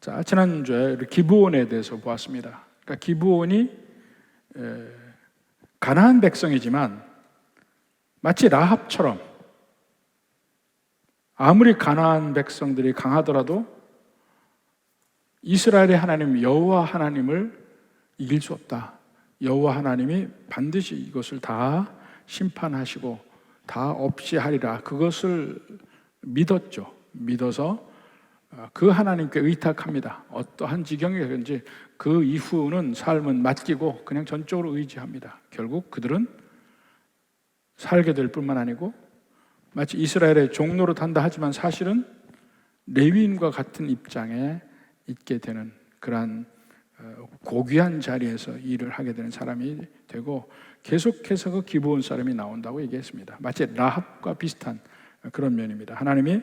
자, 지난주에 기브온에 대해서 보았습니다. 그러니까 기브온이 가나안 백성이지만 마치 라합처럼 아무리 가나안 백성들이 강하더라도 이스라엘의 하나님 여호와 하나님을 이길 수 없다. 여호와 하나님이 반드시 이것을 다 심판하시고 다 없이 하리라. 그것을 믿었죠. 믿어서 그 하나님께 의탁합니다. 어떠한 지경이든지 그 이후는 삶은 맡기고 그냥 전적으로 의지합니다. 결국 그들은 살게 될 뿐만 아니고 마치 이스라엘의 종로로 탄다 하지만 사실은 레위인과 같은 입장에 있게 되는 그러한 고귀한 자리에서 일을 하게 되는 사람이 되고 계속해서 그 기브온 사람이 나온다고 얘기했습니다. 마치 라합과 비슷한 그런 면입니다. 하나님이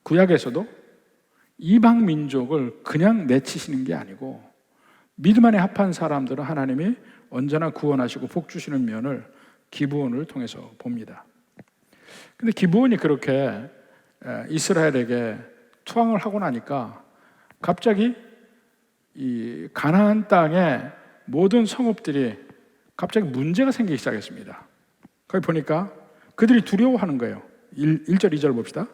구약에서도 이방 민족을 그냥 내치시는 게 아니고 믿음 안에 합한 사람들은 하나님이 언제나 구원하시고 복 주시는 면을 기브온을 통해서 봅니다. 근데 기브온이 그렇게 이스라엘에게 투항을 하고 나니까 갑자기 이 가나안 땅의 모든 성읍들이 갑자기 문제가 생기기 시작했습니다. 거기 보니까 그들이 두려워하는 거예요. 1절 2절 봅시다.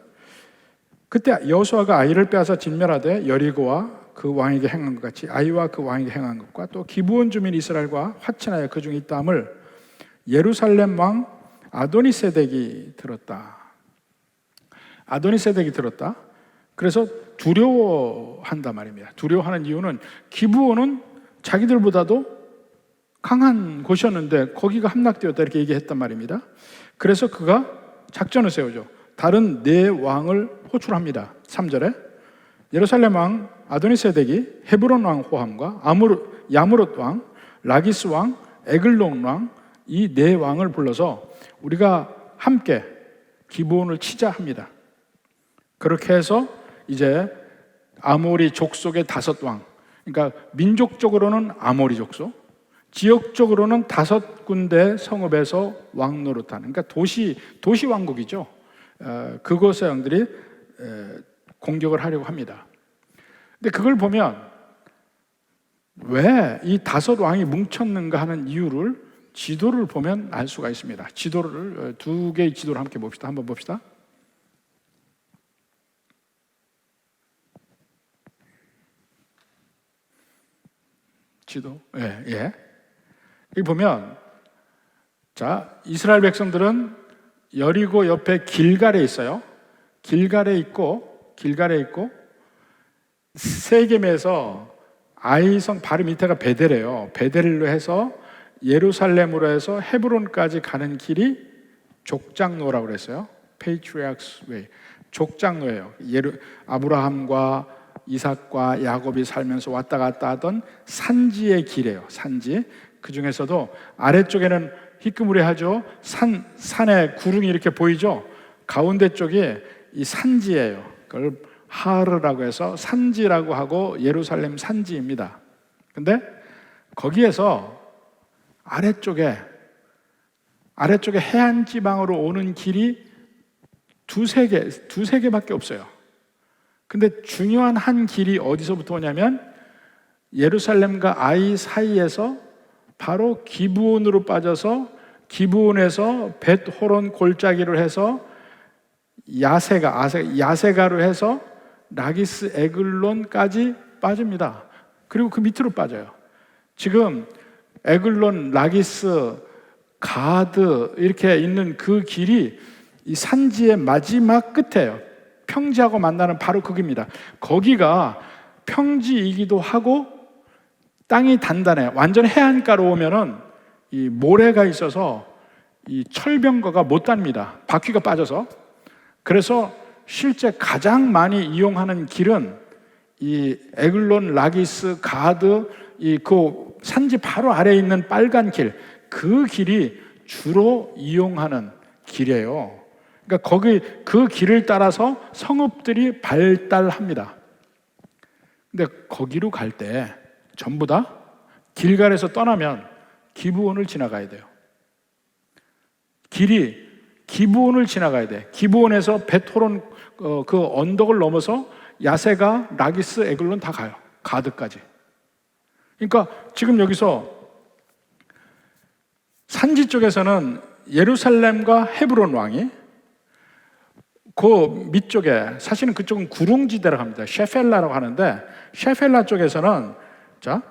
그때 여호수아가 아이를 빼앗아 진멸하되 여리고와 그 왕에게 행한 것 같이 아이와 그 왕에게 행한 것과 또 기브온 주민 이스라엘과 화친하여 그 중에 있다함을 예루살렘 왕 아도니세덱이 들었다. 아도니세덱이 들었다. 그래서 두려워한단 말입니다. 두려워하는 이유는 기브온은 자기들보다도 강한 곳이었는데 거기가 함락되었다 이렇게 얘기했단 말입니다. 그래서 그가 작전을 세우죠. 다른 네 왕을 호출합니다. 3절에 예루살렘 왕 아도니세덱이 헤브론 왕 호함과 야무롯 왕, 라기스 왕, 에글론 왕 이 네 왕을 불러서 우리가 함께 기브온을 치자 합니다. 그렇게 해서 이제 아모리 족속의 5왕, 그러니까 민족적으로는 아모리 족속, 지역적으로는 5군데 성읍에서 왕 노릇하는, 그러니까 도시 왕국이죠. 그곳의 왕들이 공격을 하려고 합니다. 근데 그걸 보면 왜 이 5왕이 뭉쳤는가 하는 이유를 지도를 보면 알 수가 있습니다. 지도를 2개의 지도를 함께 봅시다. 한번 봅시다. 지도. 예. 여기 보면 자, 이스라엘 백성들은 여리고 옆에 길갈에 있어요. 길갈에 있고 세겜에서 아이성 바로 밑에가 베델이에요. 베델로 해서 예루살렘으로 해서 헤브론까지 가는 길이 족장로라고 그랬어요. Patriarch's Way. 족장로예요. 아브라함과 이삭과 야곱이 살면서 왔다 갔다 하던 산지의 길이에요. 산지. 그 중에서도 아래쪽에는 희끄무레하죠. 산에 구름이 이렇게 보이죠. 가운데 쪽이 이 산지예요. 그걸 하르라고 해서 산지라고 하고 예루살렘 산지입니다. 근데 거기에서 아래쪽에 해안 지방으로 오는 길이 두세 개밖에 없어요. 근데 중요한 한 길이 어디서부터 오냐면 예루살렘과 아이 사이에서 바로 기브온으로 빠져서 기브온에서 벳호론 골짜기로 해서 야세가로 해서 라기스 에글론까지 빠집니다. 그리고 그 밑으로 빠져요. 지금 에글론, 라기스, 가드 이렇게 있는 그 길이 이 산지의 마지막 끝이에요. 평지하고 만나는 바로 거기입니다. 거기가 평지이기도 하고 땅이 단단해. 완전 해안가로 오면은 이 모래가 있어서 이 철병거가 못 답니다. 바퀴가 빠져서. 그래서 실제 가장 많이 이용하는 길은 이 에글론, 라기스, 가드 그 산지 바로 아래에 있는 빨간 길, 그 길이 주로 이용하는 길이에요. 그러니까 그 길을 따라서 성읍들이 발달합니다. 근데 거기로 갈 때 전부 다 길갈에서 떠나면 기브온을 지나가야 돼요. 길이 기브온을 지나가야 돼. 기브온에서 벳호론 그 언덕을 넘어서 야세가, 라기스, 에글론 다 가요. 가드까지. 그러니까 지금 여기서 산지 쪽에서는 예루살렘과 헤브론 왕이, 그 밑쪽에 사실은 그쪽은 구릉지대라고 합니다. 셰펠라라고 하는데, 셰펠라 쪽에서는 자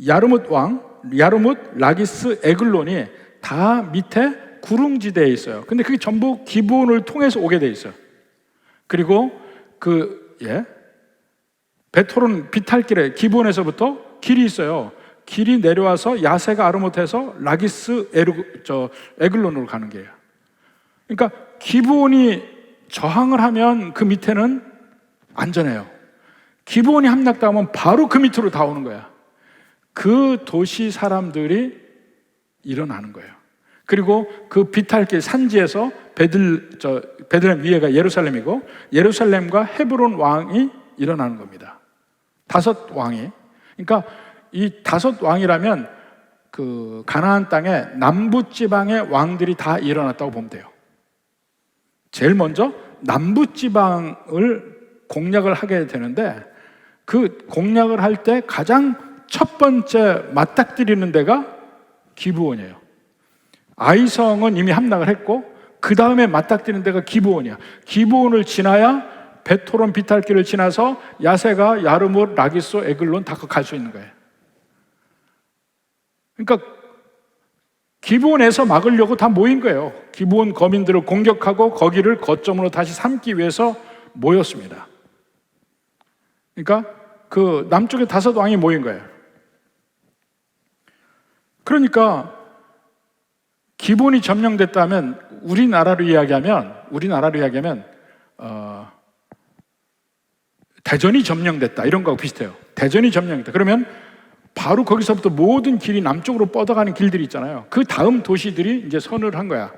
야르뭇 왕, 야르뭇, 라기스, 에글론이 다 밑에 구릉지대에 있어요. 근데 그게 전부 기브온을 통해서 오게 돼 있어요. 그리고 베토론 비탈길에 기브온에서부터 길이 있어요. 길이 내려와서 야세가 아르못에서 라기스 에글론으로 가는 게예요. 그러니까 기브온이 저항을 하면 그 밑에는 안전해요. 기브온이 함락당하면 바로 그 밑으로 다 오는 거야. 그 도시 사람들이 일어나는 거예요. 그리고 그 비탈길 산지에서 베들레헴 위에가 예루살렘이고, 예루살렘과 헤브론 왕이 일어나는 겁니다. 5 왕이. 그러니까 이 5 왕이라면 그 가나안 땅의 남부 지방의 왕들이 다 일어났다고 보면 돼요. 제일 먼저 남부 지방을 공략을 하게 되는데, 그 공략을 할 때 가장 첫 번째 맞닥뜨리는 데가 기브온이에요. 아이성은 이미 함락을 했고, 그 다음에 맞닥뜨리는 데가 기브온이야. 기브온을 지나야 베토론 비탈길을 지나서 야세가, 야르뭇, 라기스, 에글론 다 갈 수 있는 거예요. 그러니까 기브온에서 막으려고 다 모인 거예요. 기브온 거민들을 공격하고 거기를 거점으로 다시 삼기 위해서 모였습니다. 그러니까 그 남쪽에 5 왕이 모인 거예요. 그러니까 기브온이 점령됐다면, 우리나라로 이야기하면 대전이 점령됐다, 이런 거하고 비슷해요. 대전이 점령됐다. 그러면 바로 거기서부터 모든 길이 남쪽으로 뻗어가는 길들이 있잖아요. 그 다음 도시들이 이제 선을 한 거야.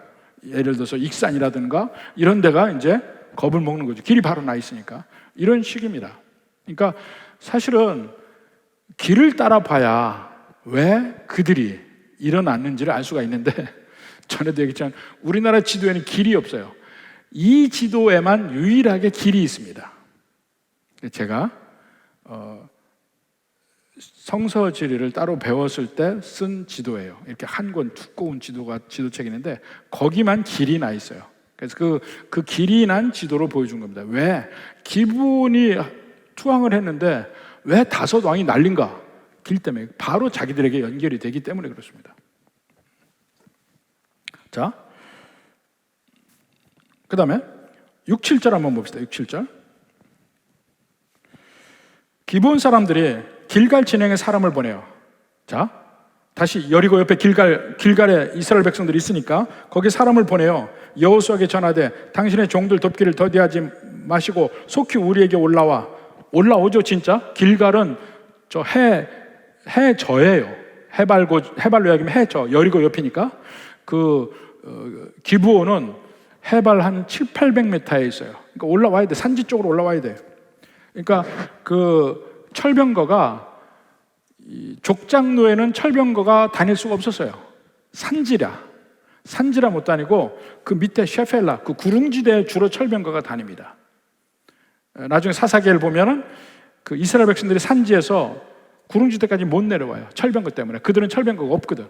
예를 들어서 익산이라든가 이런 데가 이제 겁을 먹는 거죠. 길이 바로 나 있으니까. 이런 식입니다. 그러니까 사실은 길을 따라 봐야 왜 그들이 일어났는지를 알 수가 있는데, 전에도 얘기했지만 우리나라 지도에는 길이 없어요. 이 지도에만 유일하게 길이 있습니다. 제가 성서 지리를 따로 배웠을 때 쓴 지도예요. 이렇게 한 권 두꺼운 지도책이 있는데 거기만 길이 나 있어요. 그래서 그 길이 난 지도로 보여준 겁니다. 왜 기브온이 투항을 했는데 왜 5 왕이 날린가? 길 때문에, 바로 자기들에게 연결이 되기 때문에 그렇습니다. 자, 그 다음에 6, 7절 한번 봅시다. 6, 7절. 기브온 사람들이 길갈 진행에 사람을 보내요. 자, 다시 여리고 옆에 길갈에 이스라엘 백성들이 있으니까 거기 사람을 보내요. 여호수아에게 전하되 당신의 종들 돕기를 더디하지 마시고 속히 우리에게 올라오죠. 진짜 길갈은 저 해저예요. 해발로 이야기하면 해저, 여리고 옆이니까. 기브온은 해발 한 700-800m에 있어요. 그러니까 올라와야 돼. 산지 쪽으로 올라와야 돼. 그러니까 그 철병거가, 족장로에는 철병거가 다닐 수가 없었어요. 산지라 못 다니고 그 밑에 셰펠라, 그 구릉지대에 주로 철병거가 다닙니다. 나중에 사사기를 보면은 그 이스라엘 백성들이 산지에서 구릉지대까지 못 내려와요. 철병거 때문에. 그들은 철병거가 없거든.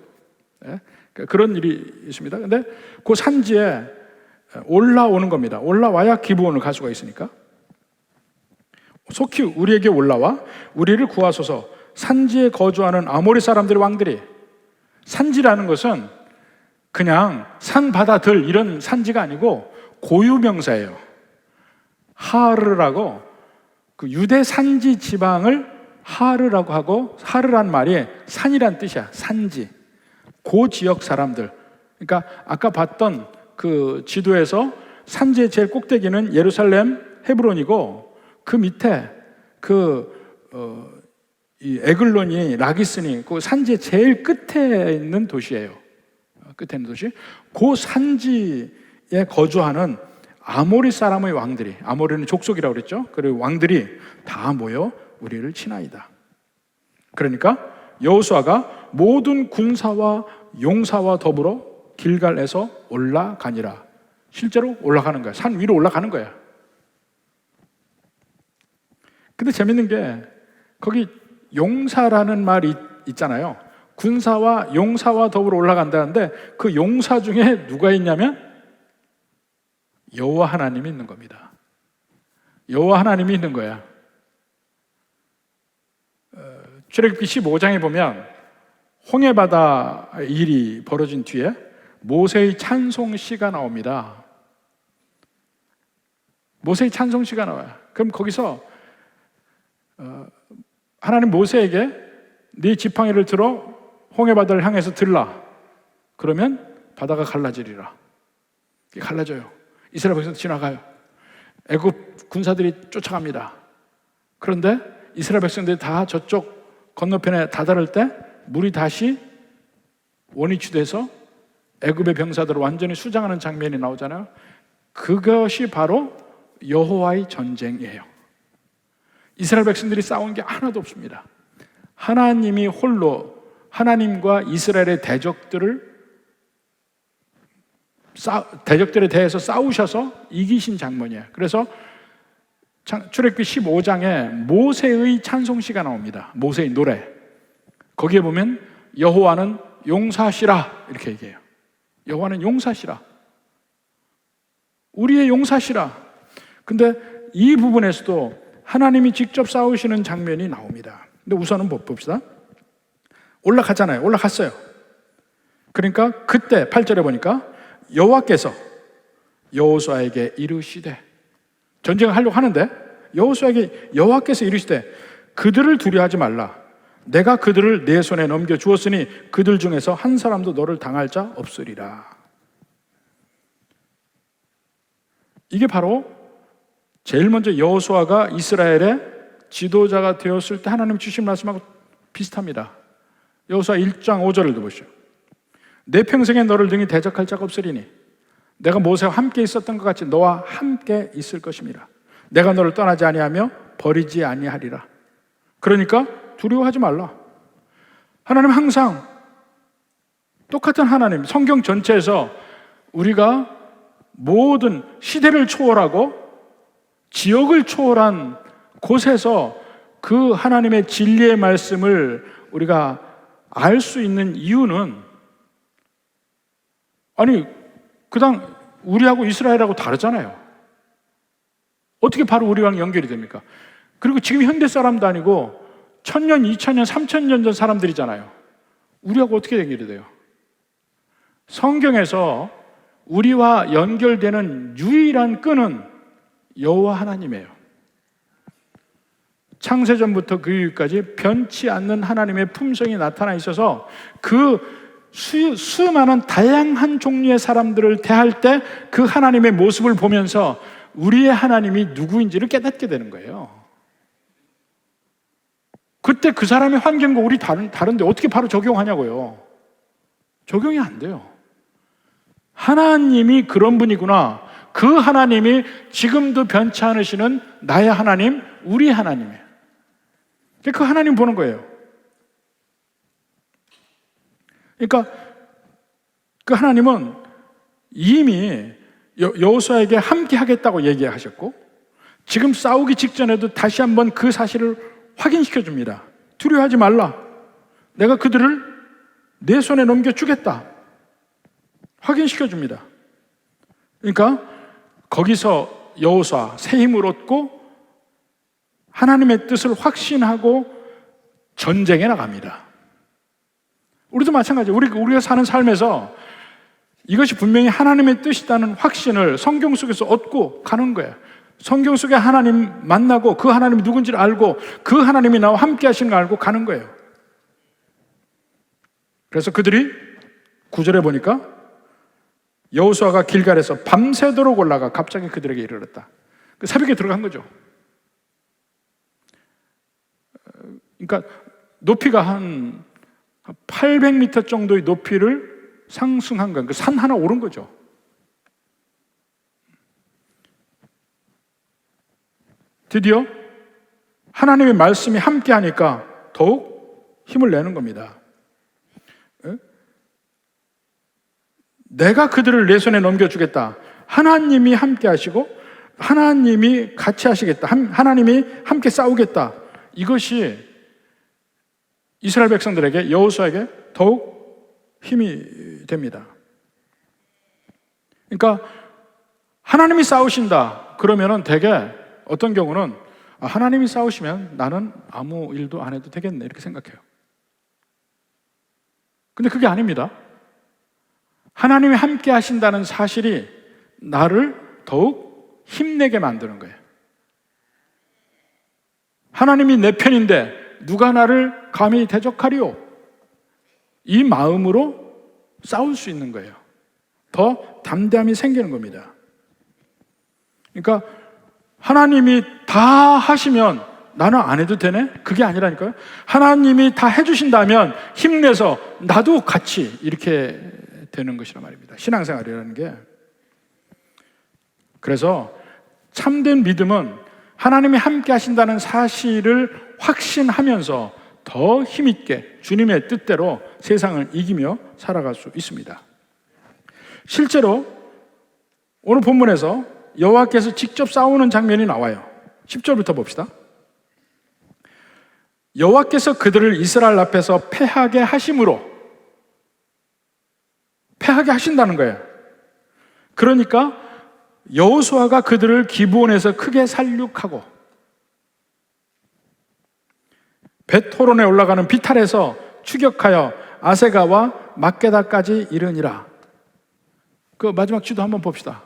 그런 일이 있습니다. 근데 그 산지에 올라오는 겁니다. 올라와야 기브온을 갈 수가 있으니까. 속히 우리에게 올라와 우리를 구하소서. 산지에 거주하는 아모리 사람들의 왕들이. 산지라는 것은 그냥 산, 바다, 들 이런 산지가 아니고 고유명사예요. 하르라고, 그 유대 산지 지방을 하르라고 하고, 하르란 말이 산이란 뜻이야. 산지. 그 지역 사람들. 그러니까 아까 봤던 그 지도에서 산지의 제일 꼭대기는 예루살렘, 헤브론이고, 그 밑에 이 에글론이, 라기스니 그 산지의 제일 끝에 있는 도시예요. 끝에 있는 도시. 그 산지에 거주하는 아모리 사람의 왕들이, 아모리는 족속이라고 그랬죠. 그리고 왕들이 다 모여 우리를 치나이다. 그러니까 여호수아가 모든 군사와 용사와 더불어 길갈에서 올라가니라. 실제로 올라가는 거야. 산 위로 올라가는 거야. 근데 재밌는 게 거기 용사라는 말이 있잖아요. 군사와 용사와 더불어 올라간다는데 그 용사 중에 누가 있냐면 여호와 하나님이 있는 겁니다. 여호와 하나님이 있는 거야. 출애굽기 15장에 보면 홍해바다 일이 벌어진 뒤에 모세의 찬송시가 나옵니다. 모세의 찬송시가 나와요. 그럼 거기서 하나님 모세에게 네 지팡이를 들어 홍해바다를 향해서 들라. 그러면 바다가 갈라지리라. 갈라져요. 이스라엘 백성들 지나가요. 애굽 군사들이 쫓아갑니다. 그런데 이스라엘 백성들이 다 저쪽 건너편에 다다를 때 물이 다시 원위치돼서 애굽의 병사들을 완전히 수장하는 장면이 나오잖아요. 그것이 바로 여호와의 전쟁이에요. 이스라엘 백성들이 싸운 게 하나도 없습니다. 하나님이 홀로 하나님과 이스라엘의 대적들에 대해서 싸우셔서 이기신 장면이에요. 그래서 출애굽기 15장에 모세의 찬송시가 나옵니다. 모세의 노래. 거기에 보면 여호와는 용사시라 이렇게 얘기해요. 여호와는 용사시라. 우리의 용사시라. 근데 이 부분에서도 하나님이 직접 싸우시는 장면이 나옵니다. 근데 우선은 봅시다. 올라갔잖아요. 올라갔어요. 그러니까 그때 8절에 보니까 여호와께서 여호수아에게 이르시되, 전쟁을 하려고 하는데 여호수아에게 여호와께서 이르시되 그들을 두려워하지 말라. 내가 그들을 내 손에 넘겨 주었으니 그들 중에서 한 사람도 너를 당할 자 없으리라. 이게 바로 제일 먼저 여호수아가 이스라엘의 지도자가 되었을 때 하나님 주신 말씀하고 비슷합니다. 여호수아 1장 5절을 보시죠. 내 평생에 너를 능히 대적할 자가 없으리니 내가 모세와 함께 있었던 것 같이 너와 함께 있을 것임이라. 내가 너를 떠나지 아니하며 버리지 아니하리라. 그러니까 두려워하지 말라. 하나님 항상 똑같은 하나님. 성경 전체에서 우리가 모든 시대를 초월하고 지역을 초월한 곳에서 그 하나님의 진리의 말씀을 우리가 알 수 있는 이유는, 아니 그당 우리하고 이스라엘하고 다르잖아요. 어떻게 바로 우리랑 연결이 됩니까? 그리고 지금 현대 사람도 아니고 1000년, 2000년, 3000년 전 사람들이잖아요. 우리하고 어떻게 연결이 돼요? 성경에서 우리와 연결되는 유일한 끈은 여호와 하나님이에요. 창세전부터 그 이후까지 변치 않는 하나님의 품성이 나타나 있어서 그 수많은 다양한 종류의 사람들을 대할 때 그 하나님의 모습을 보면서 우리의 하나님이 누구인지를 깨닫게 되는 거예요. 그때 그 사람의 환경과 우리 다른데 어떻게 바로 적용하냐고요. 적용이 안 돼요. 하나님이 그런 분이구나. 그 하나님이 지금도 변치 않으시는 나의 하나님, 우리 하나님이에요. 그 하나님 보는 거예요. 그러니까 그 하나님은 이미 여호수아에게 함께 하겠다고 얘기하셨고, 지금 싸우기 직전에도 다시 한번 그 사실을 확인시켜 줍니다. 두려워하지 말라. 내가 그들을 내 손에 넘겨주겠다. 확인시켜 줍니다. 그러니까 거기서 여호수아 새 힘을 얻고 하나님의 뜻을 확신하고 전쟁에 나갑니다. 우리도 마찬가지예요. 우리가 사는 삶에서 이것이 분명히 하나님의 뜻이라는 확신을 성경 속에서 얻고 가는 거예요. 성경 속에 하나님 만나고 그 하나님이 누군지를 알고 그 하나님이 나와 함께 하시는 걸 알고 가는 거예요. 그래서 그들이 9절에 보니까 여호수아가 길갈에서 밤새도록 올라가 갑자기 그들에게 이르렀다. 새벽에 들어간 거죠. 그러니까 높이가 한 800m 정도의 높이를 상승한 거예요. 산 하나 오른 거죠. 드디어 하나님의 말씀이 함께 하니까 더욱 힘을 내는 겁니다. 내가 그들을 내 손에 넘겨주겠다. 하나님이 함께 하시고 하나님이 같이 하시겠다, 하나님이 함께 싸우겠다, 이것이 이스라엘 백성들에게, 여호수아에게 더욱 힘이 됩니다. 그러니까 하나님이 싸우신다 그러면은 대개 어떤 경우는 하나님이 싸우시면 나는 아무 일도 안 해도 되겠네 이렇게 생각해요. 근데 그게 아닙니다. 하나님이 함께 하신다는 사실이 나를 더욱 힘내게 만드는 거예요. 하나님이 내 편인데 누가 나를 감히 대적하리요? 이 마음으로 싸울 수 있는 거예요. 더 담대함이 생기는 겁니다. 그러니까 하나님이 다 하시면 나는 안 해도 되네? 그게 아니라니까요. 하나님이 다 해주신다면 힘내서 나도 같이 이렇게 되는 것이란 말입니다. 신앙생활이라는 게. 그래서 참된 믿음은 하나님이 함께 하신다는 사실을 확신하면서 더 힘있게 주님의 뜻대로 세상을 이기며 살아갈 수 있습니다. 실제로 오늘 본문에서 여호와께서 직접 싸우는 장면이 나와요. 10절부터 봅시다. 여호와께서 그들을 이스라엘 앞에서 패하게 하심으로, 패하게 하신다는 거예요. 그러니까 여호수아가 그들을 기브온에서 크게 살육하고 벳호론에 올라가는 비탈에서 추격하여 아세가와 막게다까지 이르니라. 그 마지막 주도 한번 봅시다.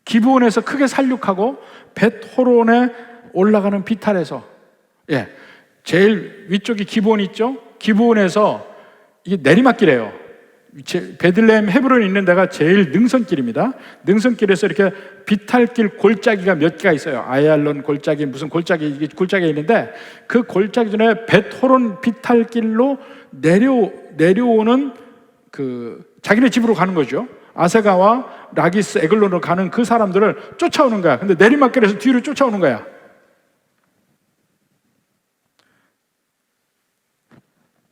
기브온에서 크게 살육하고 벳호론에 올라가는 비탈에서, 제일 위쪽이 기브온 있죠? 기브온에서 이게 내리막길이에요. 베들레헴 헤브론이 있는 데가 제일 능선길입니다. 능선길에서 이렇게 비탈길 골짜기가 몇 개가 있어요. 아얄론 골짜기, 무슨 골짜기, 이게 골짜기가 있는데 그 골짜기 전에 벳호론 비탈길로 내려오는 그 자기네 집으로 가는 거죠. 아세가와 라기스 에글론으로 가는 그 사람들을 쫓아오는 거야. 근데 내리막길에서 뒤로 쫓아오는 거야.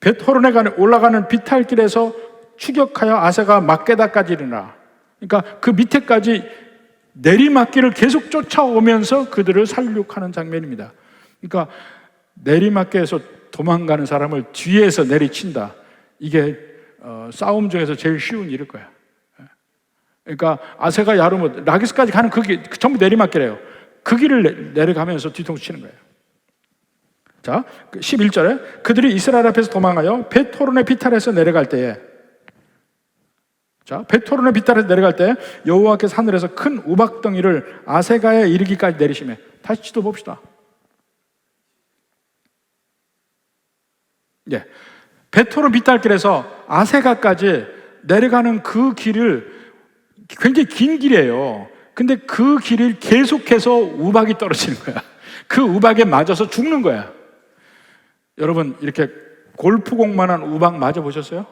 벳호론에 올라가는 비탈길에서 추격하여 아세가 막게다까지 이르나. 그러니까 그 밑에까지 내리막길을 계속 쫓아오면서 그들을 살육하는 장면입니다. 그러니까 내리막길에서 도망가는 사람을 뒤에서 내리친다. 이게 싸움 중에서 제일 쉬운 일일 거야. 그러니까 아세가 야르못 라기스까지 가는 그게 전부 내리막길이에요. 그 길을 내려가면서 뒤통수 치는 거예요. 자, 11절에 그들이 이스라엘 앞에서 도망하여 벳호론의 비탈에서 내려갈 때에, 자, 벳호론의 비탈에서 내려갈 때 여호와께서 하늘에서 큰 우박덩이를 아세가에 이르기까지 내리시매. 다시 지도 봅시다. 벳호론 비탈길에서 아세가까지 내려가는 그 길을 굉장히 긴 길이에요. 근데 그 길을 계속해서 우박이 떨어지는 거야. 그 우박에 맞아서 죽는 거야. 여러분, 이렇게 골프공만한 우박 맞아보셨어요?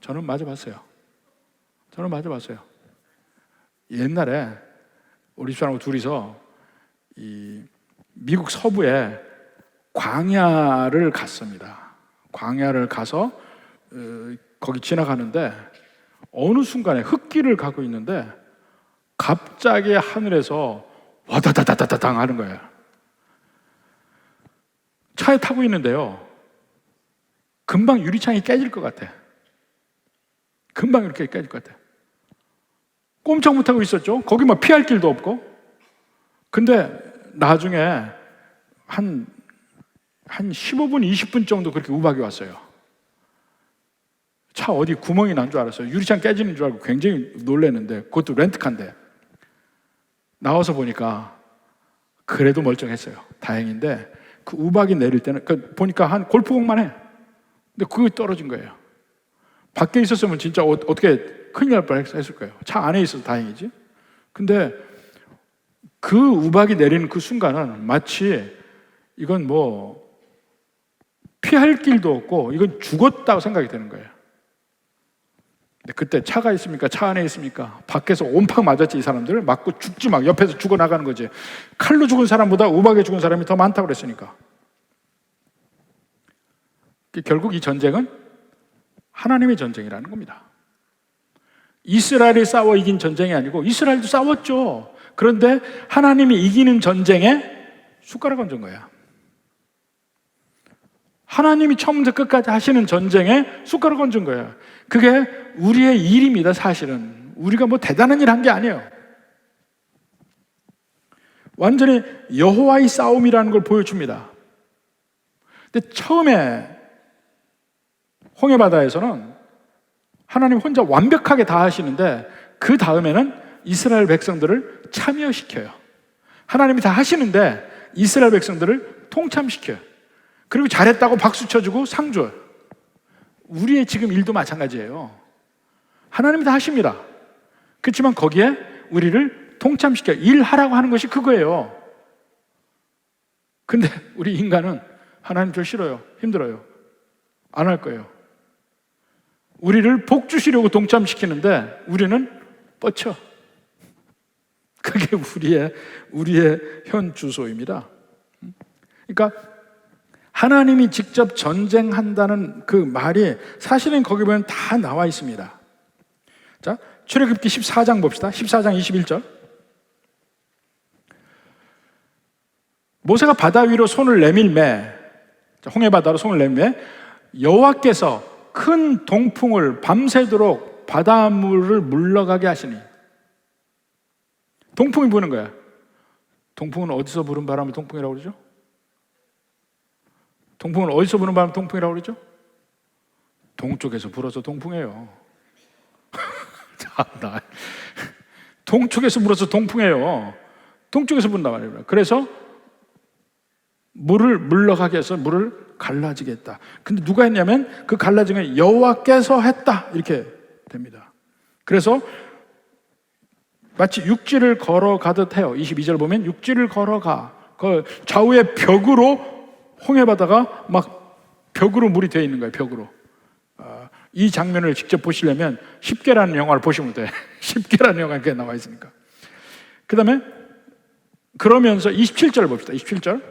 저는 맞아봤어요. 옛날에 우리 집사람하고 둘이서 이 미국 서부에 광야를 갔습니다. 광야를 가서 거기 지나가는데 어느 순간에 흙길을 가고 있는데 갑자기 하늘에서 와다다다다당 하는 거예요. 차에 타고 있는데요, 금방 유리창이 깨질 것 같아. 금방 이렇게 깨질 것 같아. 꼼짝 못하고 있었죠. 거기 막 피할 길도 없고. 근데 나중에 한 15분, 20분 정도 그렇게 우박이 왔어요. 차 어디 구멍이 난 줄 알았어요. 유리창 깨지는 줄 알고 굉장히 놀랐는데, 그것도 렌트카인데 나와서 보니까 그래도 멀쩡했어요. 다행인데 그 우박이 내릴 때는 보니까 한 골프공만 해. 근데 그게 떨어진 거예요. 밖에 있었으면 진짜 어떻게 큰일 날 뻔했을 거예요. 차 안에 있어서 다행이지. 근데 그 우박이 내리는 그 순간은 마치 이건 뭐 피할 길도 없고 이건 죽었다고 생각이 되는 거예요. 근데 그때 차가 있습니까? 차 안에 있습니까? 밖에서 온팡 맞았지. 이 사람들 맞고 죽지, 막 옆에서 죽어나가는 거지. 칼로 죽은 사람보다 우박에 죽은 사람이 더 많다고 그랬으니까. 결국 이 전쟁은 하나님의 전쟁이라는 겁니다. 이스라엘이 싸워 이긴 전쟁이 아니고 이스라엘도 싸웠죠. 그런데 하나님이 이기는 전쟁에 숟가락 얹은 거야. 하나님이 처음부터 끝까지 하시는 전쟁에 숟가락 얹은 거야. 그게 우리의 일입니다. 사실은 우리가 뭐 대단한 일 한 게 아니에요. 완전히 여호와의 싸움이라는 걸 보여줍니다. 근데 처음에 홍해바다에서는 하나님 혼자 완벽하게 다 하시는데 그 다음에는 이스라엘 백성들을 참여시켜요. 하나님이 다 하시는데 이스라엘 백성들을 통참시켜요. 그리고 잘했다고 박수 쳐주고 상 줘요. 우리의 지금 일도 마찬가지예요. 하나님이 다 하십니다. 그렇지만 거기에 우리를 통참시켜요. 일하라고 하는 것이 그거예요. 근데 우리 인간은 하나님 저 싫어요. 힘들어요. 안 할 거예요. 우리를 복 주시려고 동참시키는데 우리는 뻗쳐. 그게 우리의 현 주소입니다. 그러니까 하나님이 직접 전쟁한다는 그 말이 사실은 거기 보면 다 나와 있습니다. 자, 출애굽기 14장 봅시다. 14장 21절. 모세가 바다 위로 손을 내밀매, 홍해바다로 손을 내밀매 여호와께서 큰 동풍을 밤새도록 바닷물을 물러가게 하시니. 동풍이 부는 거야. 동풍은 어디서 부는 바람을 동풍이라고 그러죠? 동풍은 어디서 부는 바람을 동풍이라고 그러죠? 동쪽에서 불어서 동풍이에요. 동쪽에서 불어서 동풍이에요. 동쪽에서 분단 말이에요. 그래서 물을 물러가게 해서 물을 갈라지게 했다. 근데 누가 했냐면 그 갈라진 여호와께서 했다 이렇게 됩니다. 그래서 마치 육지를 걸어가듯 해요. 22절 보면 육지를 걸어가 그 좌우의 벽으로 홍해바다가 막 벽으로 물이 되어 있는 거예요. 벽으로. 이 장면을 직접 보시려면 10개라는 영화를 보시면 돼요. 10개라는 영화가 그게 나와 있으니까. 그 다음에 그러면서 27절 봅시다. 27절.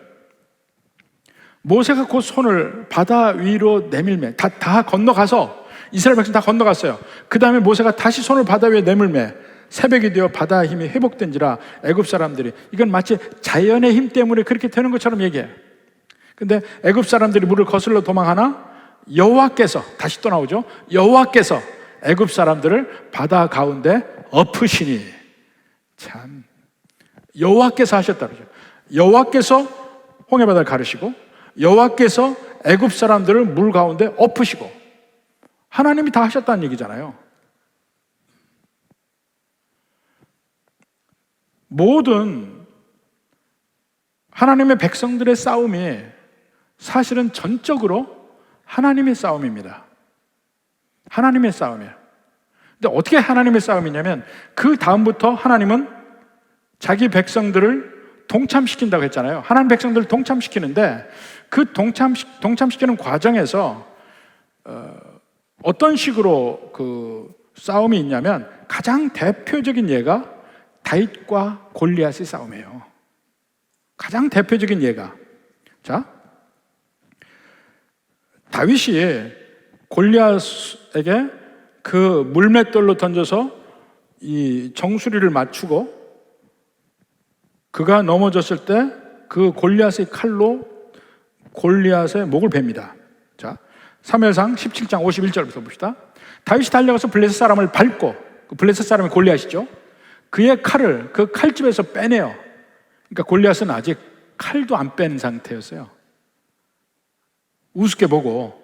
모세가 곧 손을 바다 위로 내밀매 다 건너가서 이스라엘 백성 다 건너갔어요. 그 다음에 모세가 다시 손을 바다 위에 내밀매 새벽이 되어 바다의 힘이 회복된지라 애굽 사람들이 이건 마치 자연의 힘 때문에 그렇게 되는 것처럼 얘기해요. 근데 애굽 사람들이 물을 거슬러 도망하나 여호와께서 다시 또 나오죠. 여호와께서 애굽 사람들을 바다 가운데 엎으시니 참 여호와께서 하셨다 그러죠. 여호와께서 홍해바다를 가르시고 여호와께서 애굽 사람들을 물 가운데 엎으시고 하나님이 다 하셨다는 얘기잖아요. 모든 하나님의 백성들의 싸움이 사실은 전적으로 하나님의 싸움입니다. 하나님의 싸움이에요. 근데 어떻게 하나님의 싸움이냐면 그 다음부터 하나님은 자기 백성들을 동참시킨다고 했잖아요. 하나님 백성들을 동참시키는데 그 동참시키는 과정에서 어떤 식으로 그 싸움이 있냐면 가장 대표적인 예가 다윗과 골리앗의 싸움이에요. 가장 대표적인 예가 자 다윗이 골리앗에게 그 물맷돌로 던져서 이 정수리를 맞추고 그가 넘어졌을 때 그 골리앗의 칼로 골리앗의 목을 베입니다. 자, 사무엘상 17장 51절부터 봅시다. 다윗이 달려가서 블레셋 사람을 밟고 그 블레셋 사람이 골리앗이죠. 그의 칼을 그 칼집에서 빼내요. 그러니까 골리앗은 아직 칼도 안 뺀 상태였어요. 우습게 보고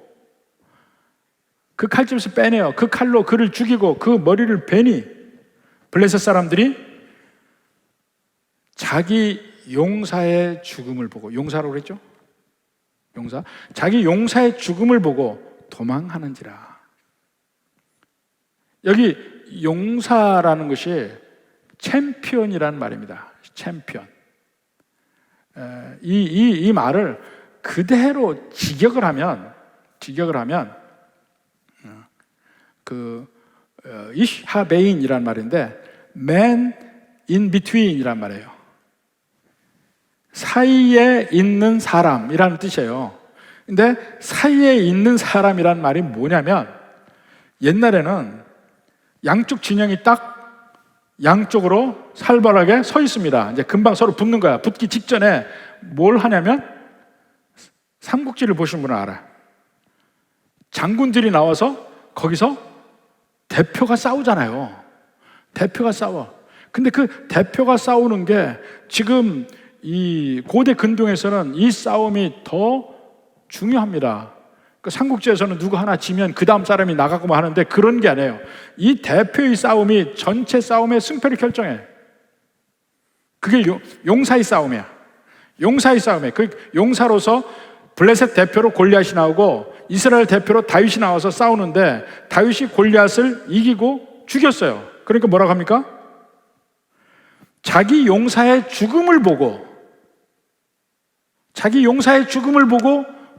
그 칼집에서 빼내요. 그 칼로 그를 죽이고 그 머리를 베니 블레셋 사람들이 자기 용사의 죽음을 보고 용사라고 그랬죠? 용사. 자기 용사의 죽음을 보고 도망하는지라. 여기 용사라는 것이 챔피언이라는 말입니다. 챔피언. 이 말을 그대로 직역을 하면 이시하베인이라는 말인데 man in between이란 말이에요. 사이에 있는 사람이라는 뜻이에요. 근데 사이에 있는 사람이라는 말이 뭐냐면 옛날에는 양쪽 진영이 딱 양쪽으로 살벌하게 서 있습니다. 이제 금방 서로 붙는 거야. 붙기 직전에 뭘 하냐면, 삼국지를 보신 분은 알아요. 장군들이 나와서 거기서 대표가 싸우잖아요. 대표가 싸워. 근데 그 대표가 싸우는 게 지금 이 고대 근동에서는 이 싸움이 더 중요합니다. 그 삼국지에서는 누구 하나 지면 그 다음 사람이 나가고 뭐 하는데 그런 게 아니에요. 이 대표의 싸움이 전체 싸움의 승패를 결정해. 그게 용사의 싸움이야. 용사의 싸움이야. 그 용사로서 블레셋 대표로 골리앗이 나오고 이스라엘 대표로 다윗이 나와서 싸우는데 다윗이 골리앗을 이기고 죽였어요. 그러니까 뭐라고 합니까? 자기 용사의 죽음을 보고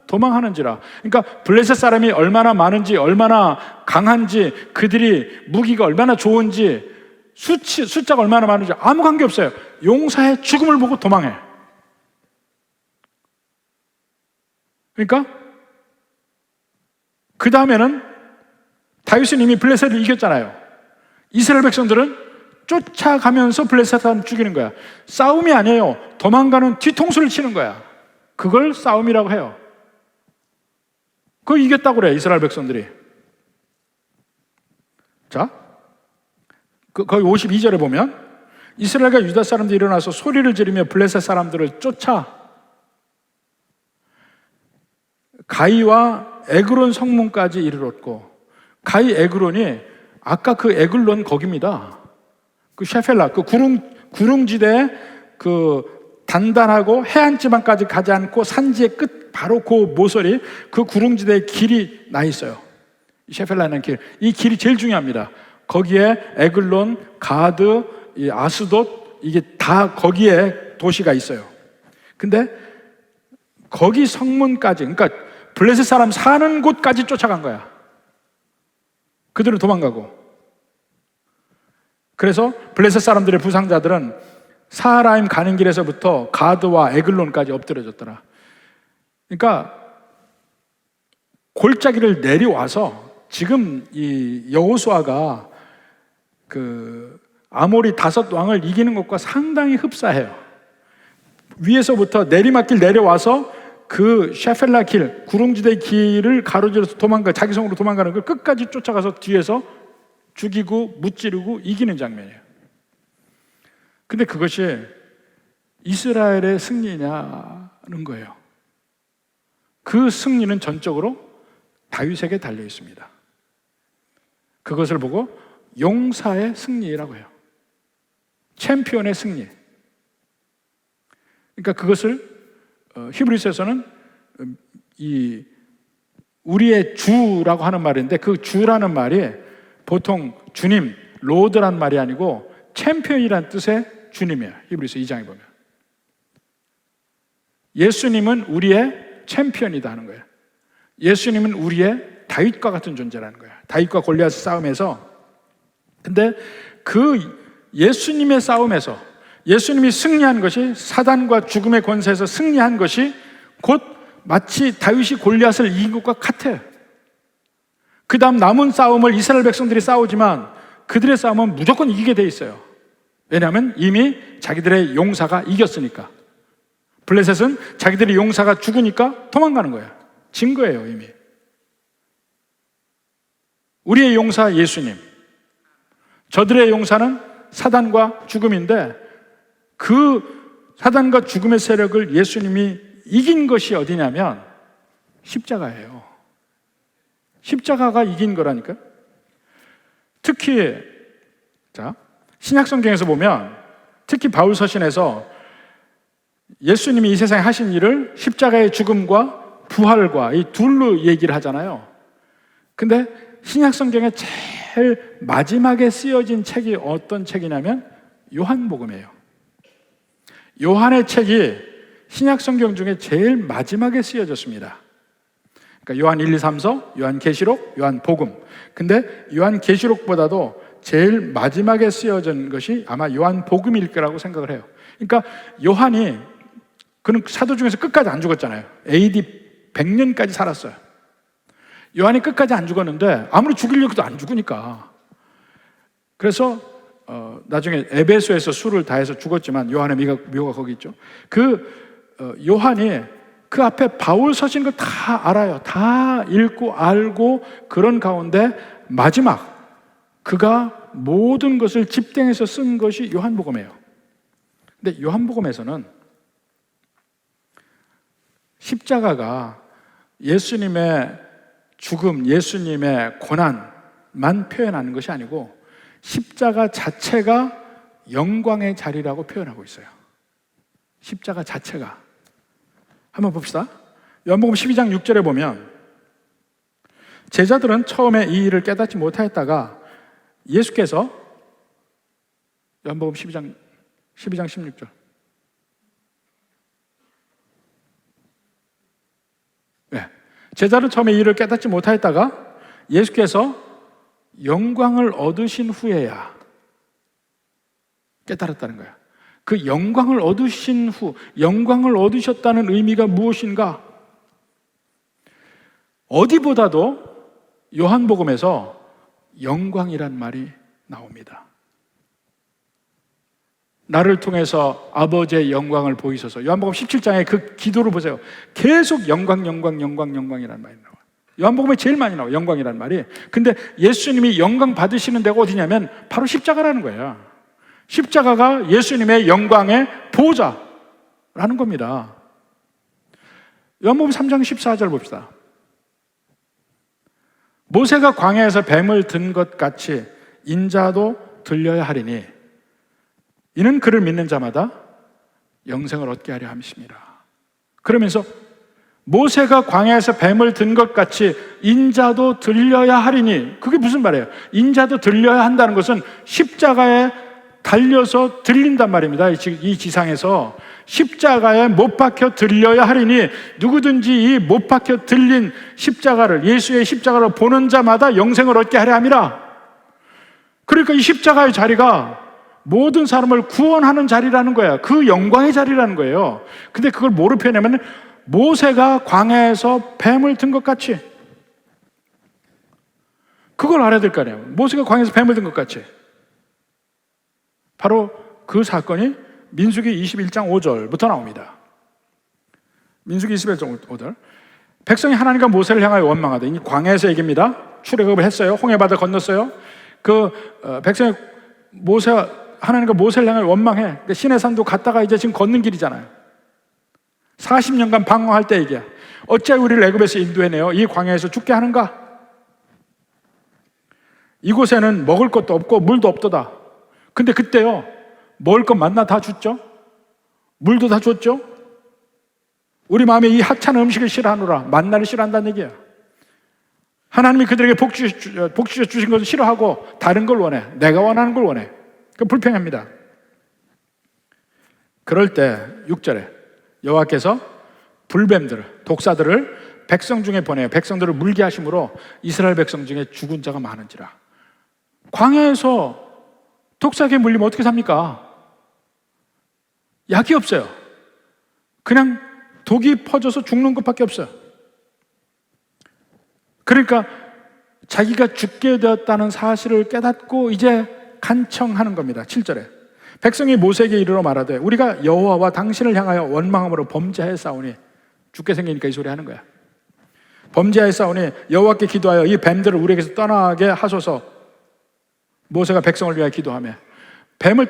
도망하는지라. 그러니까 블레셋 사람이 얼마나 많은지, 얼마나 강한지, 그들이 무기가 얼마나 좋은지, 숫자가 얼마나 많은지 아무 관계 없어요. 용사의 죽음을 보고 도망해. 그러니까 그 다음에는 다윗은 이미 블레셋을 이겼잖아요. 이스라엘 백성들은 쫓아가면서 블레셋 사람 죽이는 거야. 싸움이 아니에요. 도망가는 뒤통수를 치는 거야. 그걸 싸움이라고 해요. 그거 이겼다고 그래, 이스라엘 백성들이. 자, 거기 52절에 보면 이스라엘과 유다 사람들이 일어나서 소리를 지르며 블레셋 사람들을 쫓아 가이와 에그론 성문까지 이르렀고, 가이 에그론이 아까 그 에글론 거기입니다. 그 셰펠라, 그 구릉지대 그 단단하고 해안 지방까지 가지 않고 산지의 끝 바로 그 모서리, 그 구릉지대에 길이 나 있어요. 셰펠라는 길, 이 길이 제일 중요합니다. 거기에 에글론, 가드, 아스돗, 이게 다 거기에 도시가 있어요. 근데 거기 성문까지, 그러니까 블레셋 사람 사는 곳까지 쫓아간 거야. 그들은 도망가고. 그래서 블레셋 사람들의 부상자들은 사하라임 가는 길에서부터 가드와 에글론까지 엎드려졌더라. 그러니까 골짜기를 내려와서 지금 이 여호수아가 그 아모리 5왕을 이기는 것과 상당히 흡사해요. 위에서부터 내리막길 내려와서 그 셰펠라 길, 구릉지대 길을 가로질러서 자기 성으로 도망가는 걸 끝까지 쫓아가서 뒤에서 죽이고 무찌르고 이기는 장면이에요. 근데 그것이 이스라엘의 승리냐는 거예요. 그 승리는 전적으로 다윗에게 달려 있습니다. 그것을 보고 용사의 승리라고 해요. 챔피언의 승리. 그러니까 그것을 히브리서에서는 이 우리의 주라고 하는 말인데, 그 주라는 말이 보통 주님, 로드란 말이 아니고 챔피언이란 뜻의 주님이에요. 히브리서 2장에 보면 예수님은 우리의 챔피언이다 하는 거예요. 예수님은 우리의 다윗과 같은 존재라는 거예요. 다윗과 골리앗 싸움에서, 근데 그 예수님의 싸움에서 예수님이 승리한 것이, 사단과 죽음의 권세에서 승리한 것이 곧 마치 다윗이 골리앗을 이긴 것과 같아요. 그 다음 남은 싸움을 이스라엘 백성들이 싸우지만 그들의 싸움은 무조건 이기게 돼 있어요. 왜냐하면 이미 자기들의 용사가 이겼으니까. 블레셋은 자기들의 용사가 죽으니까 도망가는 거예요. 진 거예요, 이미. 우리의 용사 예수님, 저들의 용사는 사단과 죽음인데, 그 사단과 죽음의 세력을 예수님이 이긴 것이 어디냐면 십자가예요. 십자가가 이긴 거라니까요. 특히 신약 성경에서 보면, 특히 바울 서신에서 예수님이 이 세상에 하신 일을 십자가의 죽음과 부활과 이 둘로 얘기를 하잖아요. 근데 신약 성경에 제일 마지막에 쓰여진 책이 어떤 책이냐면 요한복음이에요. 요한의 책이 신약 성경 중에 제일 마지막에 쓰여졌습니다. 그러니까 요한 1, 2, 3서, 요한 계시록, 요한 복음. 근데 요한 계시록보다도 제일 마지막에 쓰여진 것이 아마 요한 복음일 거라고 생각을 해요. 그러니까 요한이, 그는 사도 중에서 끝까지 안 죽었잖아요. AD 100년까지 살았어요. 요한이 끝까지 안 죽었는데 아무리 죽이려고 해도 안 죽으니까 그래서 나중에 에베소에서 술을 다해서 죽었지만 요한의 묘가 거기 있죠. 요한이 그 앞에 바울 서신 거 다 알아요. 다 읽고 알고 그런 가운데 마지막 그가 모든 것을 집행해서 쓴 것이 요한복음이에요. 근데 요한복음에서는 십자가가 예수님의 죽음, 예수님의 고난만 표현하는 것이 아니고 십자가 자체가 영광의 자리라고 표현하고 있어요. 십자가 자체가. 한번 봅시다. 요한복음 12장 6절에 보면 제자들은 처음에 이 일을 깨닫지 못하였다가 예수께서 요한복음 12장 16절 제자들은 처음에 이 일을 깨닫지 못하였다가 예수께서 영광을 얻으신 후에야 깨달았다는 거야. 그 영광을 얻으신 후, 영광을 얻으셨다는 의미가 무엇인가? 어디보다도 요한복음에서 영광이란 말이 나옵니다. 나를 통해서 아버지의 영광을 보이소서. 요한복음 17장에 그 기도를 보세요. 계속 영광이라는 말이 나와요. 요한복음에 제일 많이 나와요. 영광이라는 말이. 근데 예수님이 영광 받으시는 데가 어디냐면 바로 십자가라는 거예요. 십자가가 예수님의 영광의 보호자라는 겁니다. 요한복음 3장 14절 봅시다. 모세가 광야에서 뱀을 든 것 같이 인자도 들려야 하리니 이는 그를 믿는 자마다 영생을 얻게 하려 함이십니다. 그러면서 모세가 광야에서 뱀을 든 것 같이 인자도 들려야 하리니, 그게 무슨 말이에요? 인자도 들려야 한다는 것은 십자가에 달려서 들린단 말입니다. 이 지상에서 십자가에 못 박혀 들려야 하리니 누구든지 이 못 박혀 들린 십자가를, 예수의 십자가를 보는 자마다 영생을 얻게 하려 함이라. 그러니까 이 십자가의 자리가 모든 사람을 구원하는 자리라는 거야. 그 영광의 자리라는 거예요. 근데 그걸 뭐로 표현하면 모세가 광야에서 뱀을 든 것 같이, 그걸 알아야 될 거 아니에요. 모세가 광야에서 뱀을 든 것 같이. 바로 그 사건이 민수기 21장 5절부터 나옵니다. 민수기 21장 5절. 백성이 하나님과 모세를 향하여 원망하되, 이 광야에서 얘기입니다. 출애굽을 했어요. 홍해바다 건넜어요. 백성이 하나님과 모세를 향하여 원망해. 시내산도 갔다가 이제 지금 걷는 길이잖아요. 40년간 방황할 때 얘기야. 어찌하여 우리를 애굽에서 인도해내어 이 광야에서 죽게 하는가? 이곳에는 먹을 것도 없고 물도 없도다. 근데 그때요, 먹을 것 만나 다 줬죠? 물도 다 줬죠? 우리 마음에 이 하찮은 음식을 싫어하노라. 만나를 싫어한다는 얘기야. 하나님이 그들에게 복 주신 것을 싫어하고 다른 걸 원해. 내가 원하는 걸 원해. 그 불평합니다. 그럴 때 6절에 여호와께서 불뱀들을, 독사들을 백성 중에 보내요. 백성들을 물게 하심으로 이스라엘 백성 중에 죽은 자가 많은지라. 광야에서 독사에게 물리면 어떻게 삽니까? 약이 없어요. 그냥 독이 퍼져서 죽는 것밖에 없어요. 그러니까 자기가 죽게 되었다는 사실을 깨닫고 이제 간청하는 겁니다. 7절에 백성이 모세에게 이르러 말하되 우리가 여호와와 당신을 향하여 원망함으로 범죄하였사오니, 죽게 생기니까 이 소리 하는 거야. 범죄하였사오니 여호와께 기도하여 이 뱀들을 우리에게서 떠나게 하소서. 모세가 백성을 위하여 기도하며, 뱀을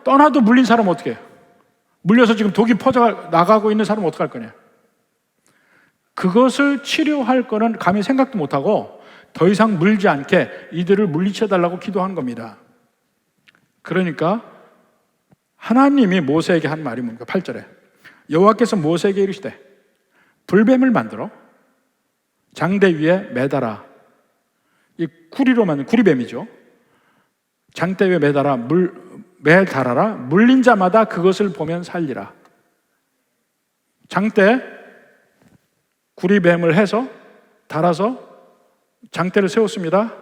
떠나도 물린 사람은 어떻게 해요? 물려서 지금 독이 퍼져 나가고 있는 사람은 어떡할 거냐? 그것을 치료할 거는 감히 생각도 못하고 더 이상 물지 않게 이들을 물리쳐달라고 기도한 겁니다. 그러니까 하나님이 모세에게 한 말이 뭡니까? 8절에 여호와께서 모세에게 이르시되 불뱀을 만들어 장대 위에 매달아. 이 구리로 만든 구리뱀이죠. 장대 위에 매달아라. 물린 자마다 그것을 보면 살리라. 장대 구리뱀을 해서 달아서 장대를 세웠습니다.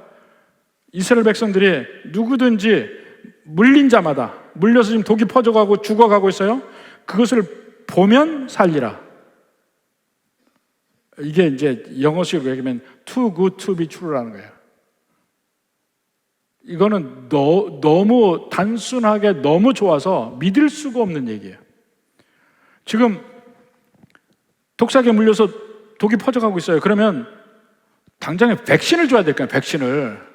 이스라엘 백성들이 누구든지 물린 자마다, 물려서 지금 독이 퍼져가고 죽어가고 있어요. 그것을 보면 살리라. 이게 이제 영어식으로 얘기하면 too good to be true라는 거예요. 이거는 너무 단순하게 너무 좋아서 믿을 수가 없는 얘기예요. 지금 독사에 물려서 독이 퍼져가고 있어요. 그러면 당장에 백신을 줘야 될 거 아니에요. 백신을.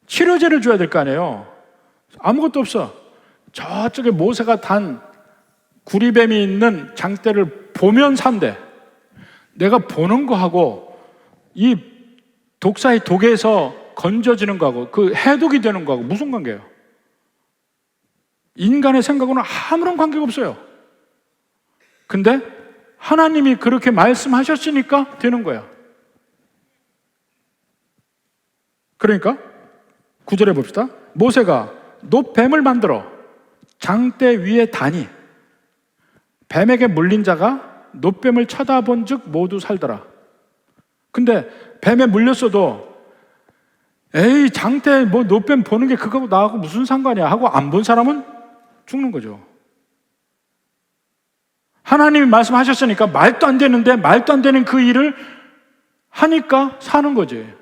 치료제를 줘야 될 거 아니에요. 아무것도 없어. 저쪽에 모세가 단 구리뱀이 있는 장대를 보면 산대. 내가 보는 거하고 이 독사의 독에서 건져지는 거하고 그 해독이 되는 거하고 무슨 관계예요? 인간의 생각으로는 아무런 관계가 없어요. 근데 하나님이 그렇게 말씀하셨으니까 되는 거야. 그러니까 9절에 봅시다. 모세가 놋뱀을 만들어 장대 위에 다니 뱀에게 물린 자가 놋뱀을 쳐다본 즉 모두 살더라. 근데 뱀에 물렸어도 에이 장대 뭐 놋뱀 보는 게 그거하고 나하고 무슨 상관이야 하고 안 본 사람은 죽는 거죠. 하나님이 말씀하셨으니까 말도 안 되는데 말도 안 되는 그 일을 하니까 사는 거지.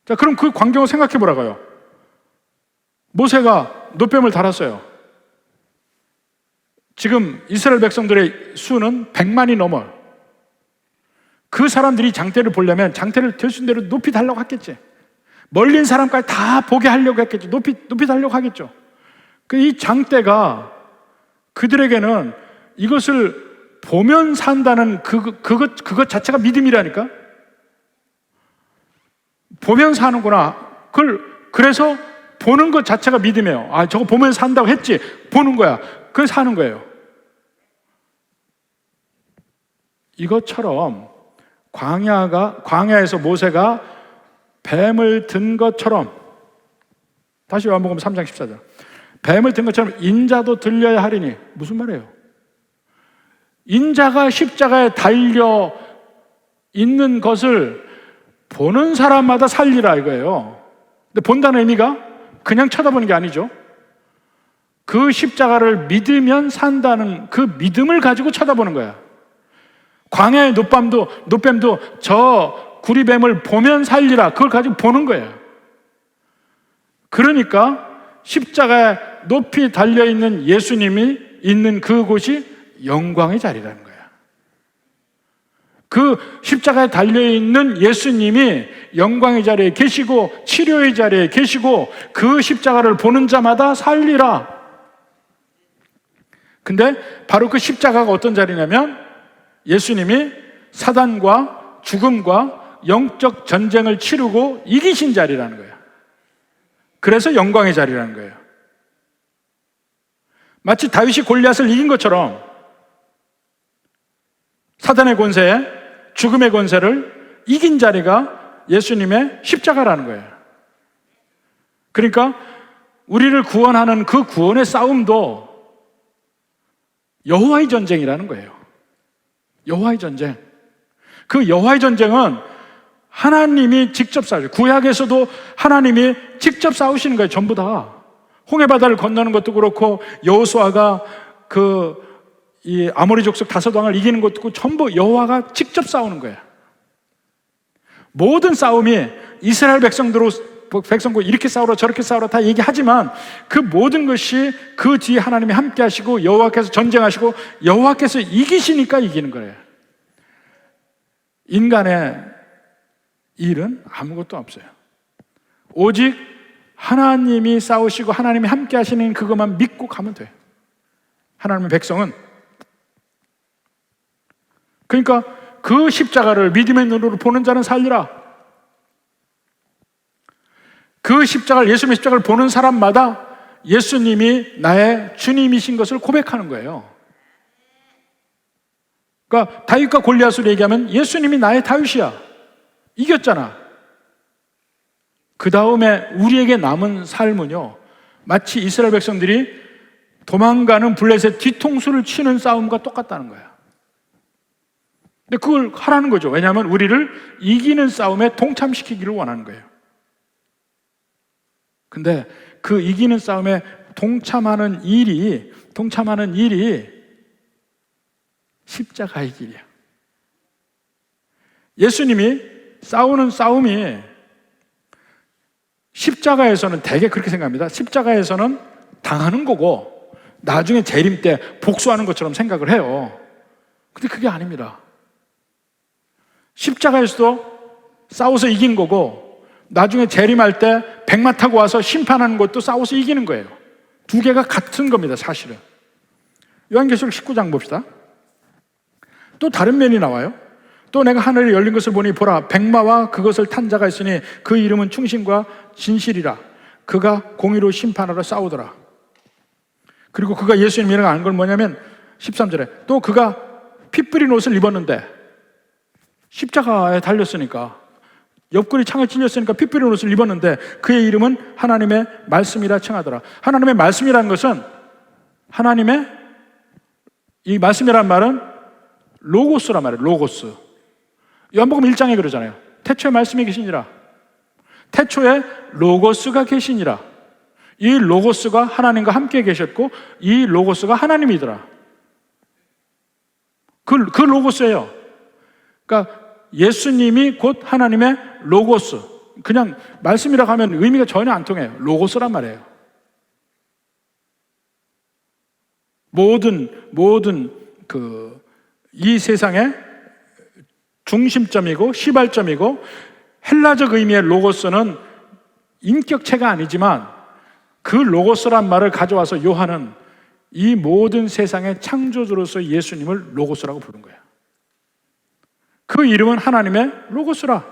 자, 그럼 그 광경을 생각해 보라고요. 모세가 놋뱀을 달았어요. 지금 이스라엘 백성들의 수는 100만이 넘어요. 그 사람들이 장대를 보려면 장대를 될 수 있는 대로 높이 달라고 했겠지. 멀린 사람까지 다 보게 하려고 했겠죠. 높이 달려고 하겠죠. 이 장대가 그들에게는 이것을 보면 산다는 그것 자체가 믿음이라니까. 보면 사는구나. 그래서 보는 것 자체가 믿음이에요. 아, 저거 보면 산다고 했지. 보는 거야. 그래서 사는 거예요. 이것처럼 광야에서 모세가 뱀을 든 것처럼, 다시 요한복음 3장 14절. 뱀을 든 것처럼 인자도 들려야 하리니. 무슨 말이에요? 인자가 십자가에 달려 있는 것을 보는 사람마다 살리라 이거예요. 근데 본다는 의미가 그냥 쳐다보는 게 아니죠. 그 십자가를 믿으면 산다는 그 믿음을 가지고 쳐다보는 거야. 광야의 놋뱀도 저 구리뱀을 보면 살리라. 그걸 가지고 보는 거예요. 그러니까 십자가에 높이 달려있는 예수님이 있는 그곳이 영광의 자리라는 거예요. 그 십자가에 달려있는 예수님이 영광의 자리에 계시고 치료의 자리에 계시고 그 십자가를 보는 자마다 살리라. 근데 바로 그 십자가가 어떤 자리냐면 예수님이 사단과 죽음과 영적 전쟁을 치르고 이기신 자리라는 거예요. 그래서 영광의 자리라는 거예요. 마치 다윗이 골리앗을 이긴 것처럼 사단의 권세, 죽음의 권세를 이긴 자리가 예수님의 십자가라는 거예요. 그러니까 우리를 구원하는 그 구원의 싸움도 여호와의 전쟁이라는 거예요. 여호와의 전쟁. 그 여호와의 전쟁은 하나님이 직접 싸우죠. 구약에서도 하나님이 직접 싸우시는 거예요. 전부 다. 홍해바다를 건너는 것도 그렇고 여호수아가 이 아모리 족속 다섯 왕을 이기는 것도 그렇고 전부 여호와가 직접 싸우는 거예요. 모든 싸움이 이스라엘 백성과 이렇게 싸우라 저렇게 싸우라 다 얘기하지만 그 모든 것이 그 뒤에 하나님이 함께 하시고 여호와께서 전쟁하시고 여호와께서 이기시니까 이기는 거예요. 인간의 일은 아무것도 없어요. 오직 하나님이 싸우시고 하나님이 함께 하시는 그것만 믿고 가면 돼요. 하나님의 백성은. 그러니까 그 십자가를 믿음의 눈으로 보는 자는 살리라. 그 십자가를, 예수님의 십자가를 보는 사람마다 예수님이 나의 주님이신 것을 고백하는 거예요. 그러니까 다윗과 골리앗으로 얘기하면 예수님이 나의 다윗이야. 이겼잖아. 그 다음에 우리에게 남은 삶은요, 마치 이스라엘 백성들이 도망가는 블레셋 뒤통수를 치는 싸움과 똑같다는 거야. 근데 그걸 하라는 거죠. 왜냐하면 우리를 이기는 싸움에 동참시키기를 원하는 거예요. 근데 그 이기는 싸움에 동참하는 일이 십자가의 길이야. 예수님이 싸우는 싸움이 십자가에서는 대개 그렇게 생각합니다. 십자가에서는 당하는 거고 나중에 재림 때 복수하는 것처럼 생각을 해요. 근데 그게 아닙니다. 십자가에서도 싸워서 이긴 거고 나중에 재림할 때 백마 타고 와서 심판하는 것도 싸워서 이기는 거예요. 두 개가 같은 겁니다, 사실은. 요한계시록 19장 봅시다. 또 다른 면이 나와요. 또 내가 하늘이 열린 것을 보니 보라, 백마와 그것을 탄 자가 있으니 그 이름은 충신과 진실이라. 그가 공의로 심판하러 싸우더라. 그리고 그가 예수님이라고 아는 건 뭐냐면 13절에 또 그가 피 뿌린 옷을 입었는데 십자가에 달렸으니까, 옆구리 창에 찔렸으니까 피 뿌린 옷을 입었는데 그의 이름은 하나님의 말씀이라 칭하더라. 하나님의 말씀이라는 것은, 하나님의 이 말씀이란 말은 로고스란 말이에요. 로고스. 요한복음 1장에 그러잖아요. 태초에 말씀이 계시니라. 태초에 로고스가 계시니라. 이 로고스가 하나님과 함께 계셨고 이 로고스가 하나님이더라. 그 로고스예요. 그러니까 예수님이 곧 하나님의 로고스. 그냥 말씀이라고 하면 의미가 전혀 안 통해요. 로고스란 말이에요. 모든 이 세상의 중심점이고 시발점이고, 헬라적 의미의 로고스는 인격체가 아니지만 그 로고스란 말을 가져와서 요한은 이 모든 세상의 창조주로서 예수님을 로고스라고 부른 거예요. 그 이름은 하나님의 로고스라.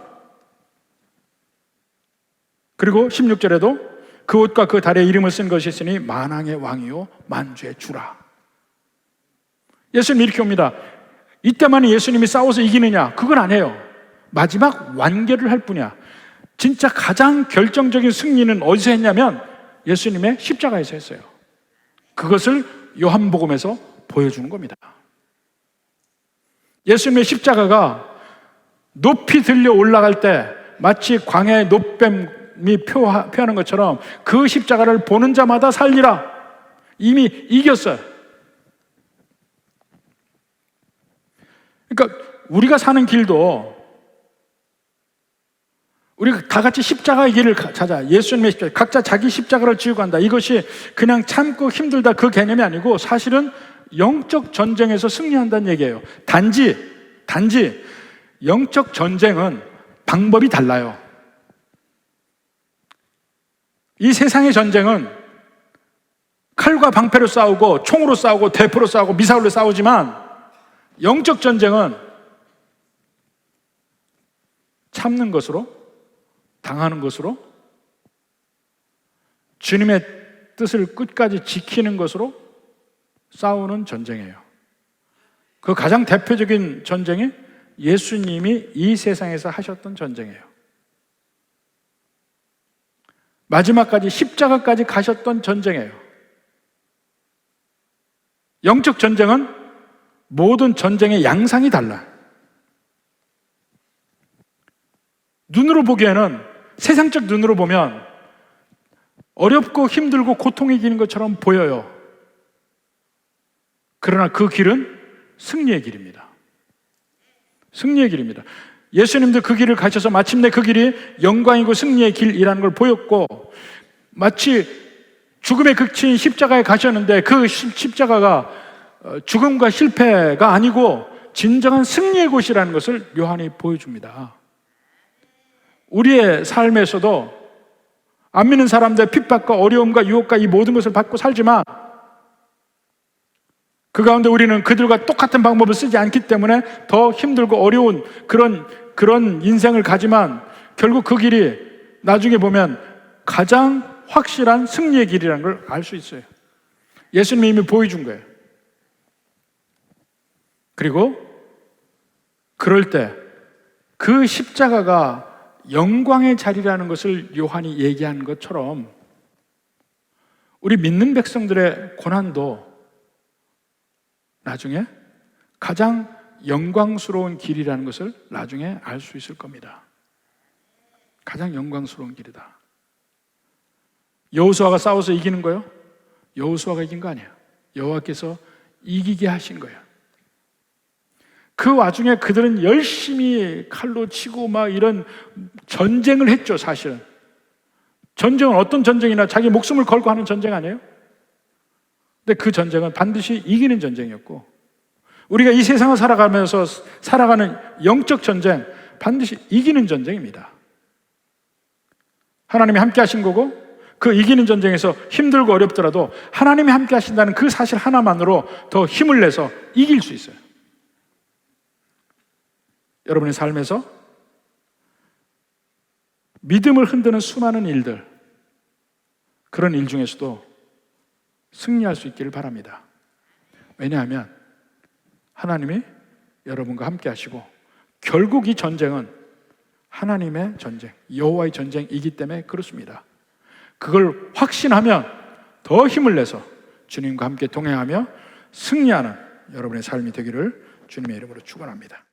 그리고 16절에도 그 옷과 그 달에 이름을 쓴 것이 있으니 만왕의 왕이요 만주의 주라. 예수님 이렇게 옵니다. 이때만 예수님이 싸워서 이기느냐? 그건 아니에요. 마지막 완결을 할 뿐이야. 진짜 가장 결정적인 승리는 어디서 했냐면 예수님의 십자가에서 했어요. 그것을 요한복음에서 보여주는 겁니다. 예수님의 십자가가 높이 들려 올라갈 때 마치 광야의 노뱀이 표하는 것처럼 그 십자가를 보는 자마다 살리라. 이미 이겼어요. 그러니까 우리가 사는 길도 우리가 다 같이 십자가의 길을 찾아. 예수님의 십자가, 각자 자기 십자가를 지고 간다. 이것이 그냥 참고 힘들다 그 개념이 아니고 사실은 영적 전쟁에서 승리한다는 얘기예요. 단지 영적 전쟁은 방법이 달라요. 이 세상의 전쟁은 칼과 방패로 싸우고 총으로 싸우고 대포로 싸우고 미사일로 싸우지만 영적 전쟁은 참는 것으로, 당하는 것으로, 주님의 뜻을 끝까지 지키는 것으로 싸우는 전쟁이에요. 그 가장 대표적인 전쟁이 예수님이 이 세상에서 하셨던 전쟁이에요. 마지막까지 십자가까지 가셨던 전쟁이에요. 영적 전쟁은 모든 전쟁의 양상이 달라. 눈으로 보기에는, 세상적 눈으로 보면 어렵고 힘들고 고통이 이기는 것처럼 보여요. 그러나 그 길은 승리의 길입니다. 승리의 길입니다. 예수님도 그 길을 가셔서 마침내 그 길이 영광이고 승리의 길이라는 걸 보였고, 마치 죽음의 극치인 십자가에 가셨는데 그 십자가가 죽음과 실패가 아니고 진정한 승리의 곳이라는 것을 요한이 보여줍니다. 우리의 삶에서도 안 믿는 사람들의 핍박과 어려움과 유혹과 이 모든 것을 받고 살지만 그 가운데 우리는 그들과 똑같은 방법을 쓰지 않기 때문에 더 힘들고 어려운 그런 인생을 가지만 결국 그 길이 나중에 보면 가장 확실한 승리의 길이라는 걸 알 수 있어요. 예수님이 이미 보여준 거예요. 그리고 그럴 때 그 십자가가 영광의 자리라는 것을 요한이 얘기하는 것처럼 우리 믿는 백성들의 고난도 나중에 가장 영광스러운 길이라는 것을 나중에 알 수 있을 겁니다. 가장 영광스러운 길이다. 여호수아가 싸워서 이기는 거예요? 여호수아가 이긴 거 아니에요. 여호와께서 이기게 하신 거예요. 그 와중에 그들은 열심히 칼로 치고 막 이런 전쟁을 했죠, 사실은. 전쟁은 어떤 전쟁이나 자기 목숨을 걸고 하는 전쟁 아니에요? 근데 그 전쟁은 반드시 이기는 전쟁이었고, 우리가 이 세상을 살아가면서 살아가는 영적 전쟁, 반드시 이기는 전쟁입니다. 하나님이 함께 하신 거고, 그 이기는 전쟁에서 힘들고 어렵더라도 하나님이 함께 하신다는 그 사실 하나만으로 더 힘을 내서 이길 수 있어요. 여러분의 삶에서 믿음을 흔드는 수많은 일들, 그런 일 중에서도 승리할 수 있기를 바랍니다. 왜냐하면 하나님이 여러분과 함께 하시고, 결국 이 전쟁은 하나님의 전쟁, 여호와의 전쟁이기 때문에 그렇습니다. 그걸 확신하면 더 힘을 내서 주님과 함께 동행하며 승리하는 여러분의 삶이 되기를 주님의 이름으로 축원합니다.